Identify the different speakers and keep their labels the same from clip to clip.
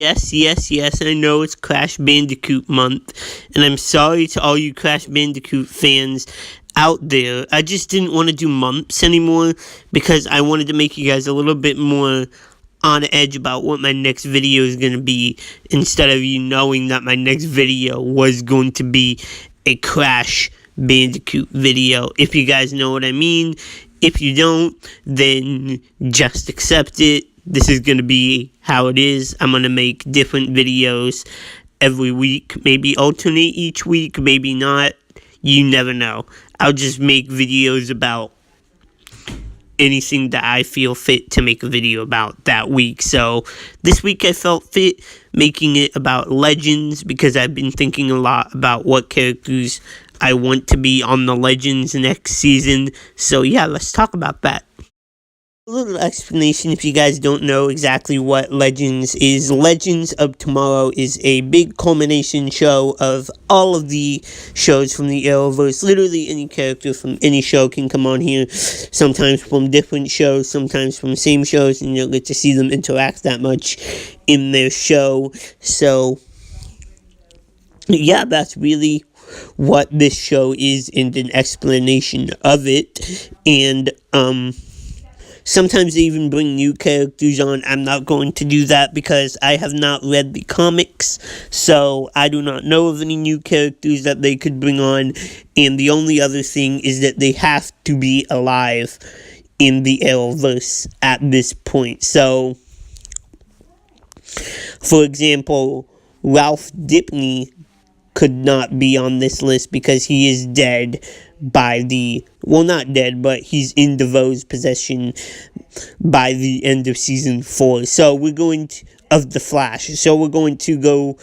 Speaker 1: Yes, I know it's Crash Bandicoot month, and I'm sorry to all you Crash Bandicoot fans out there. I just didn't want to do months anymore because I wanted to make you guys a little bit more on edge about what my next video is going to be, instead of you knowing that my next video was going to be a Crash Bandicoot video, if you guys know what I mean. If you don't, then just accept it. This is going to be how it is. I'm going to make different videos every week. Maybe alternate each week, maybe not. You never know. I'll just make videos about anything that I feel fit to make a video about that week. So this week I felt fit making it about Legends because I've been thinking a lot about what characters I want to be on the Legends next season. So yeah, let's talk about that. A little explanation if you guys don't know exactly what Legends is. Legends of Tomorrow is a big culmination show of all of the shows from the Arrowverse. Literally any character from any show can come on here. Sometimes from different shows, sometimes from the same shows, and you'll get to see them interact that much in their show. So yeah, that's really what this show is and an explanation of it. And sometimes they even bring new characters on. I'm not going to do that because I have not read the comics, so I do not know of any new characters that they could bring on. And the only other thing is that they have to be alive in the Arrowverse at this point. So, for example, Ralph Dibny could not be on this list because he is dead by not dead, but he's in DeVoe's possession by the end of season 4. So we're going to, of The Flash. So we're going to go,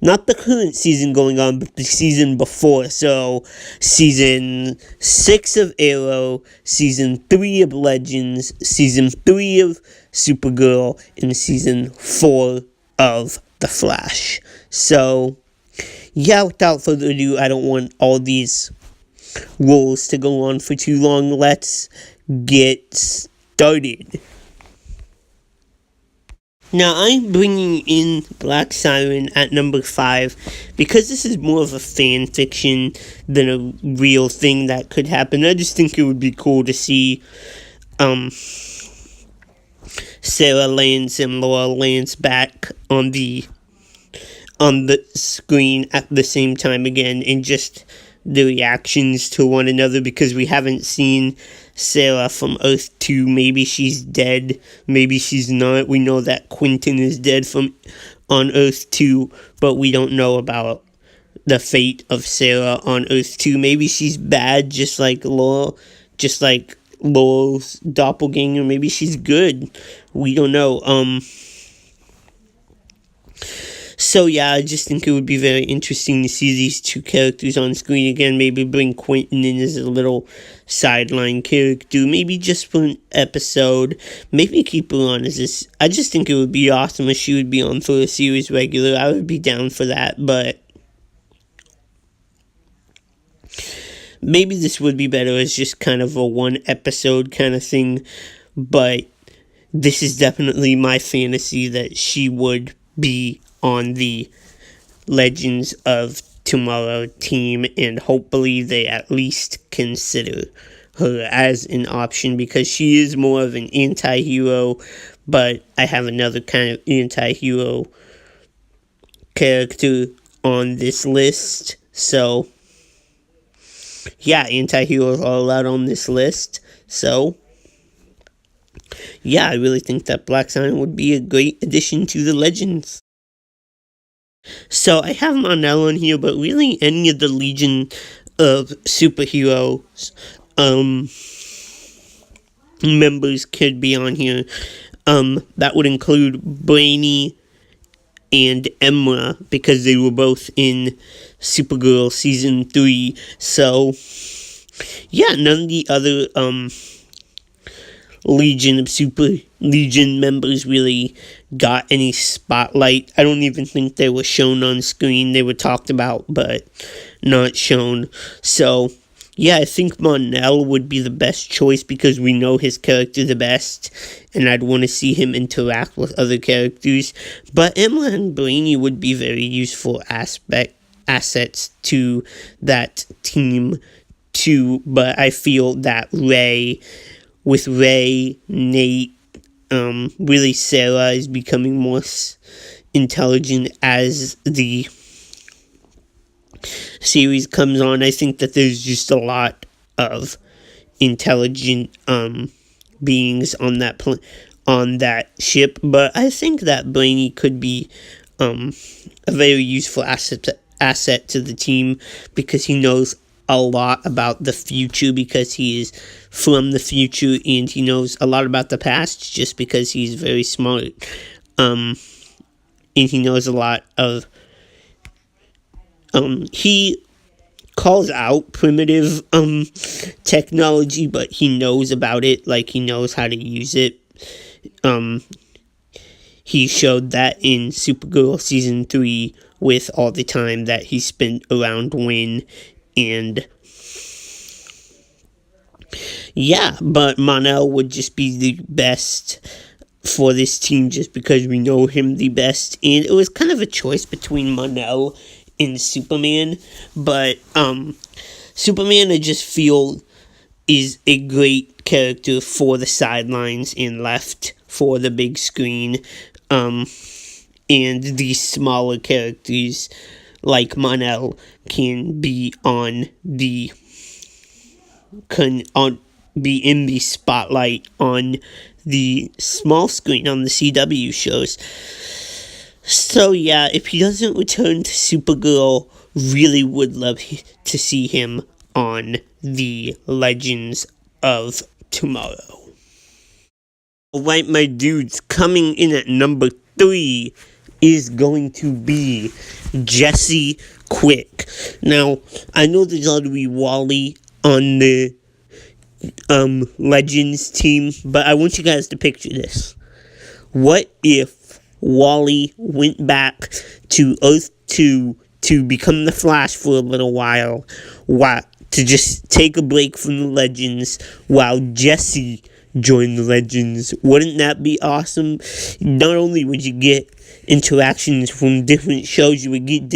Speaker 1: not the current season going on, but the season before. So season 6 of Arrow, season 3 of Legends, season 3 of Supergirl, and season 4 of The Flash. So yeah, without further ado, I don't want all these rules to go on for too long. Let's get started. Now, I'm bringing in Black Siren at number 5 because this is more of a fan fiction than a real thing that could happen. I just think it would be cool to see Sarah Lance and Laura Lance back on the screen at the same time again, and just the reactions to one another, because we haven't seen Sarah from Earth 2. Maybe she's dead, maybe she's not. We know that Quentin is dead on Earth 2, but we don't know about the fate of Sarah on Earth 2. Maybe she's bad, just like Laura's doppelganger. Maybe she's good. We don't know. So yeah, I just think it would be very interesting to see these two characters on screen again. Maybe bring Quentin in as a little sideline character. Maybe just for an episode. Maybe keep her on as this. I just think it would be awesome if she would be on for a series regular. I would be down for that, but maybe this would be better as just kind of a one episode kind of thing. But this is definitely my fantasy that she would be on the Legends of Tomorrow team, and hopefully they at least consider her as an option, because she is more of an anti-hero, but I have another kind of anti-hero character on this list. So yeah, anti-heroes are allowed on this list. So yeah, I really think that Black Siren would be a great addition to the Legends. So I have Monel on here, but really any of the Legion of Superheroes members could be on here. That would include Brainy and Emra, because they were both in Supergirl season 3. So yeah, none of the other Legion members really got any spotlight. I don't even think they were shown on screen. They were talked about, but not shown. So Yeah, I think Monel would be the best choice because we know his character the best, and I'd want to see him interact with other characters. But Emma and Blaney would be very useful assets to that team too. But I feel that with Ray, Nate, really Sarah is becoming more intelligent as the series comes on. I think that there's just a lot of intelligent beings on that ship, but I think that Blaney could be a very useful asset to the team because he knows a lot about the future because he is from the future, and he knows a lot about the past just because he's very smart. And he knows a lot of he calls out primitive technology, but he knows about it, like he knows how to use it. He showed that in Supergirl season 3 with all the time that he spent around Wynn, and yeah, but Monel would just be the best for this team just because we know him the best, and it was kind of a choice between Monel and Superman, but Superman I just feel is a great character for the sidelines and left for the big screen, and these smaller characters like Monel can be be in the spotlight on the small screen on the CW shows. So yeah, if he doesn't return to Supergirl, really would love to see him on the Legends of Tomorrow. Alright, my dudes, coming in at number 3 is going to be Jesse Quick. Now, I know there's already Wally on the Legends team, but I want you guys to picture this. What if Wally went back to Earth 2 to become the Flash for a little while, to just take a break from the Legends while Jesse joined the Legends? Wouldn't that be awesome? Not only would you get interactions from different shows, you would get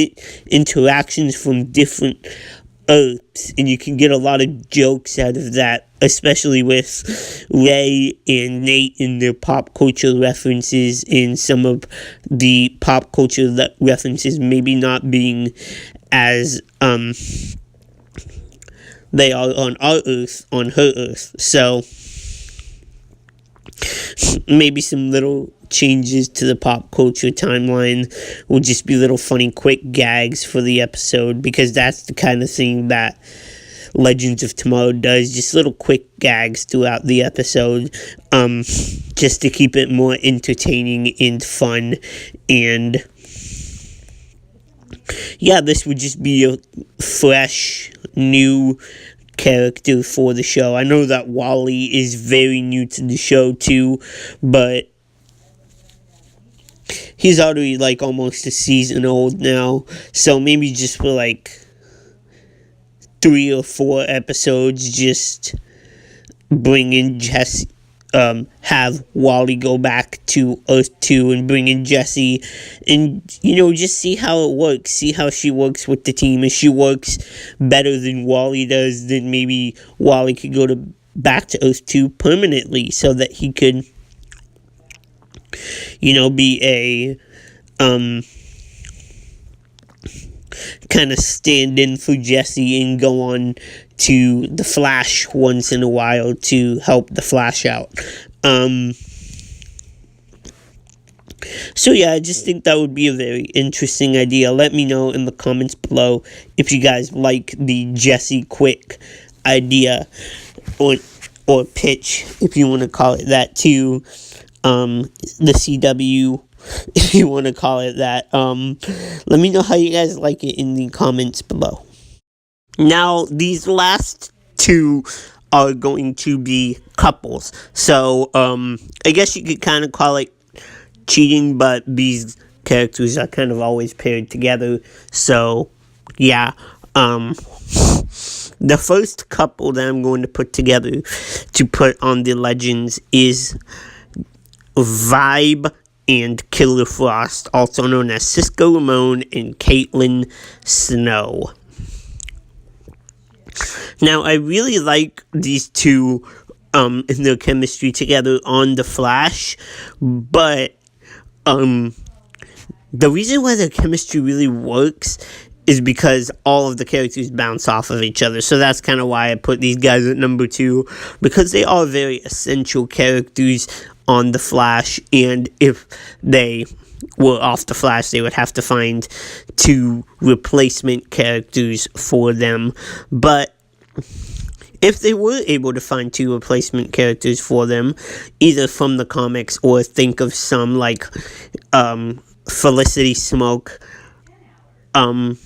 Speaker 1: interactions from different Earths, and you can get a lot of jokes out of that, especially with Ray and Nate and their pop culture references, and some of the pop culture references maybe not being as they are on our Earth, on her Earth. So maybe some little changes to the pop culture timeline will just be little funny quick gags for the episode, because that's the kind of thing that Legends of Tomorrow does, just little quick gags throughout the episode, just to keep it more entertaining and fun. And yeah, this would just be a fresh, new character for the show. I know that Wally is very new to the show too, but he's already like almost a season old now, so maybe just for like 3 or 4 episodes, just bring in Jesse, have Wally go back to Earth 2 and bring in Jesse, and, just see how it works, see how she works with the team. If she works better than Wally does, then maybe Wally could go back to Earth 2 permanently, so that he could, be a, kind of stand in for Jesse and go on to the Flash once in a while to help the Flash out. So yeah, I just think that would be a very interesting idea. Let me know in the comments below if you guys like the Jesse Quick idea, or pitch, if you want to call it that, to the CW, if you want to call it that. Let me know how you guys like it in the comments below. Now, these last 2 are going to be couples, so I guess you could kind of call it cheating, but these characters are kind of always paired together, so yeah. the first couple that I'm going to put together to put on the Legends is Vibe and Killer Frost, also known as Cisco Ramon and Caitlin Snow. Now, I really like these two in their chemistry together on The Flash, but the reason why their chemistry really works is because all of the characters bounce off of each other. So that's kind of why I put these guys at number 2, because they are very essential characters on The Flash, and if they were off The Flash, they would have to find 2 replacement characters for them. But if they were able to find 2 replacement characters for them, either from the comics or think of some like Felicity Smoke on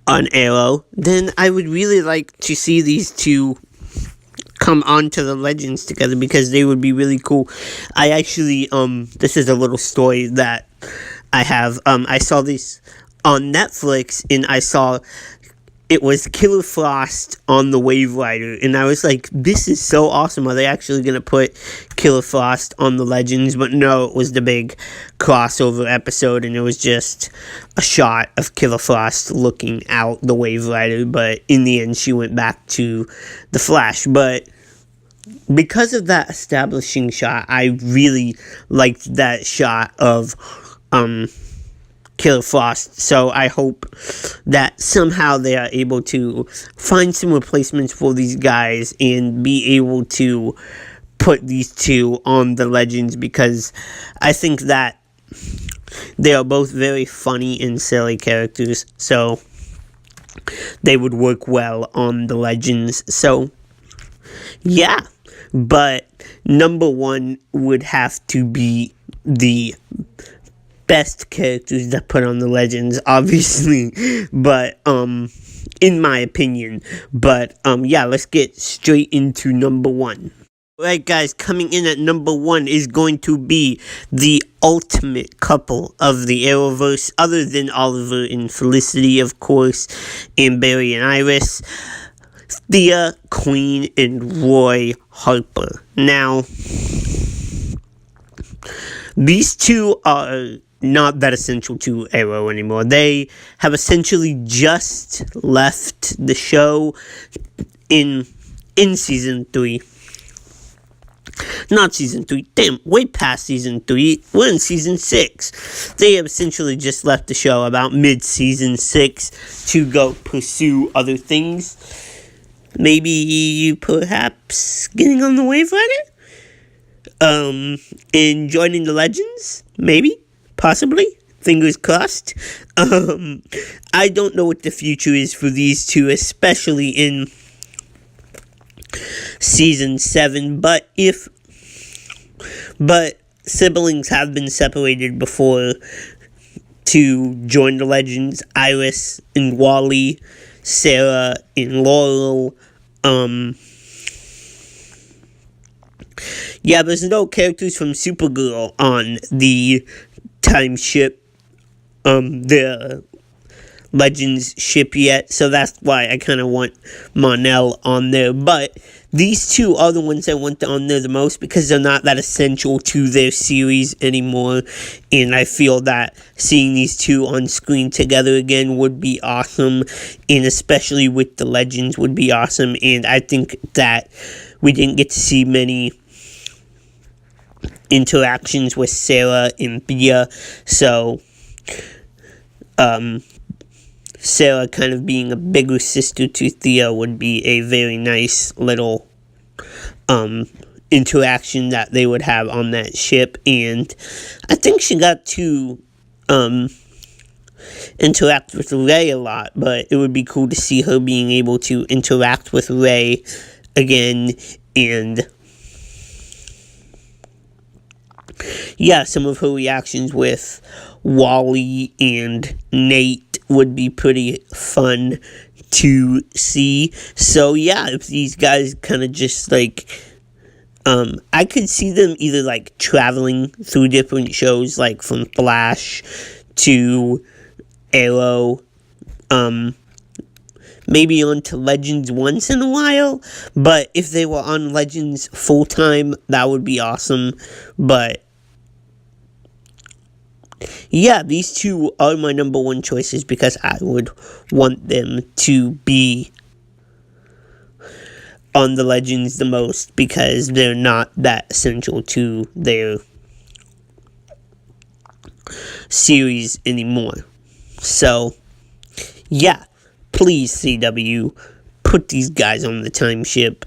Speaker 1: Arrow, then I would really like to see these 2 come onto the Legends together, because they would be really cool. I actually, this is a little story that I have. I saw this on Netflix, and I saw it was Killer Frost on the Wave Rider, and I was like, this is so awesome. Are they actually going to put Killer Frost on the Legends? But no, it was the big crossover episode, and it was just a shot of Killer Frost looking out the Wave Rider, but in the end, she went back to the Flash. But because of that establishing shot, I really liked that shot of Killer Frost, so I hope that somehow they are able to find some replacements for these guys and be able to put these 2 on the Legends, because I think that they are both very funny and silly characters, so they would work well on the Legends. So yeah, but number 1 would have to be the best characters that put on the Legends, obviously, but in my opinion. But yeah, let's get straight into number 1. Alright guys, coming in at number 1 is going to be the ultimate couple of the Arrowverse, other than Oliver and Felicity, of course, and Barry and Iris, Thea, Queen, and Roy Harper. Now, these 2 are not that essential to Arrow anymore. They have essentially just left the show in season 3. Not season 3, damn, way past season 3. We're in season 6. They have essentially just left the show about mid-season 6 to go pursue other things. Maybe, perhaps, getting on the Wave Rider? And joining the Legends? Maybe? Possibly? Fingers crossed. I don't know what the future is for these 2, especially in season 7, but siblings have been separated before to join the Legends. Iris and Wally, Sarah and Laurel. Yeah, there's no characters from Supergirl on the time ship, the Legends ship yet, so that's why I kind of want Mon-El on there. But these 2 are the ones I want on there the most, because they're not that essential to their series anymore, and I feel that seeing these 2 on screen together again would be awesome, and especially with the Legends would be awesome. And I think that we didn't get to see many interactions with Sarah and Thea, so Sarah kind of being a bigger sister to Thea would be a very nice little interaction that they would have on that ship. And I think she got to interact with Ray a lot, but it would be cool to see her being able to interact with Ray again. And yeah, some of her reactions with Wally and Nate would be pretty fun to see. So yeah, if these guys kind of just like, I could see them either like traveling through different shows, like from Flash to Arrow, maybe onto Legends once in a while, but if they were on Legends full-time, that would be awesome. But yeah, these two are my number one choices because I would want them to be on the Legends the most because they're not that essential to their series anymore. So, yeah, please, CW, put these guys on the time ship.